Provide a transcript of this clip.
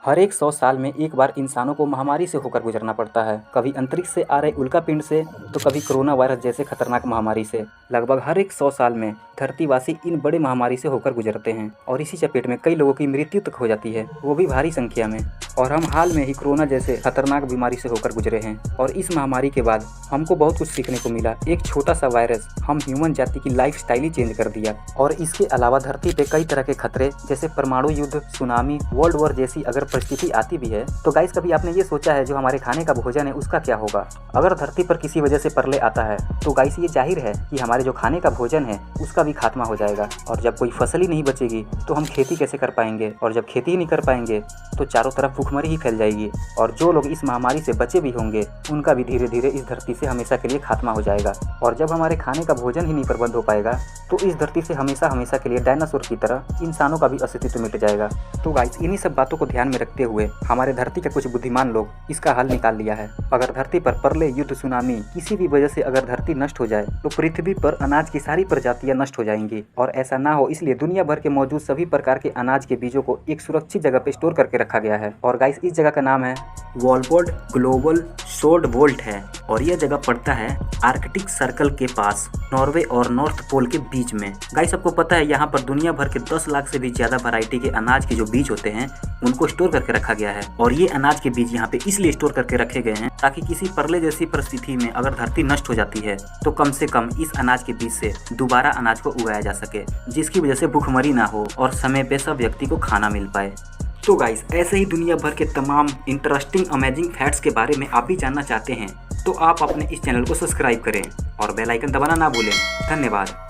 हर एक 100 साल में एक बार इंसानों को महामारी से होकर गुजरना पड़ता है। कभी अंतरिक्ष से आ रहे उल्कापिंड से, तो कभी कोरोना वायरस जैसे खतरनाक महामारी से। लगभग हर एक 100 साल में धरतीवासी इन बड़े महामारी से होकर गुजरते हैं और इसी चपेट में कई लोगों की मृत्यु तक हो जाती है, वो भी भारी संख्या में। और हम हाल में ही कोरोना जैसे खतरनाक बीमारी से होकर गुजरे हैं और इस महामारी के बाद हमको बहुत कुछ सीखने को मिला। एक छोटा सा वायरस हम ह्यूमन जाति की लाइफ स्टाइल ही चेंज कर दिया। और इसके अलावा धरती पे कई तरह के खतरे जैसे परमाणु युद्ध, सुनामी, वर्ल्ड वॉर जैसी अगर परिस्थिति आती भी है तो गाइस कभी आपने ये सोचा है जो हमारे खाने का भोजन है उसका क्या होगा? अगर धरती पर किसी वजह से प्रलय आता है तो गाइस ये जाहिर है कि हमारे जो खाने का भोजन है उसका भी खात्मा हो जाएगा। और जब कोई फसल ही नहीं बचेगी तो हम खेती कैसे कर पाएंगे? और जब खेती ही नहीं कर पाएंगे तो चारों तरफ भूखमरी ही फैल जाएगी। और जो लोग इस महामारी से बचे भी होंगे उनका भी धीरे धीरे इस धरती से हमेशा के लिए खात्मा हो जाएगा। और जब हमारे खाने का भोजन ही नहीं प्रबंध हो पाएगा तो इस धरती से हमेशा हमेशा के लिए डायनासोर की तरह इंसानों का भी अस्तित्व मिट जाएगा। तो गाइस इन्हीं सब बातों को ध्यान में रखते हुए हमारे धरती के कुछ बुद्धिमान लोग इसका हल निकाल लिया है। अगर धरती पर प्रलय, युद्ध, सुनामी किसी भी वजह से अगर धरती नष्ट हो जाए तो पृथ्वी पर अनाज की सारी प्रजातियां नष्ट हो जाएंगी। और ऐसा ना हो इसलिए दुनिया भर के मौजूद सभी प्रकार के अनाज के बीजों को एक सुरक्षित जगह पे स्टोर करके रखा गया है। और गाइस इस जगह का नाम है वॉलपोर्ट ग्लोबल सोल्ड वोल्ट है। और यह जगह पड़ता है आर्कटिक सर्कल के पास, नॉर्वे और नॉर्थ पोल के बीच में। गाइस आपको पता है यहाँ पर दुनिया भर के 10 लाख से भी ज्यादा वैरायटी के अनाज के जो बीज होते हैं उनको स्टोर करके रखा गया है। और ये अनाज के बीज यहाँ पे इसलिए स्टोर करके रखे गए हैं ताकि किसी प्रलय जैसी परिस्थिति में अगर धरती नष्ट हो जाती है तो कम से कम इस अनाज के बीज से दोबारा अनाज को उगाया जा सके, जिसकी वजह से भूखमरी ना हो और समय पे सब व्यक्ति को खाना मिल पाए। तो गाइस ऐसे ही दुनिया भर के तमाम इंटरेस्टिंग अमेजिंग फैक्ट्स के बारे में आप भी जानना चाहते हैं तो आप अपने इस चैनल को सब्सक्राइब करें और बेल आइकन दबाना ना भूलें। धन्यवाद।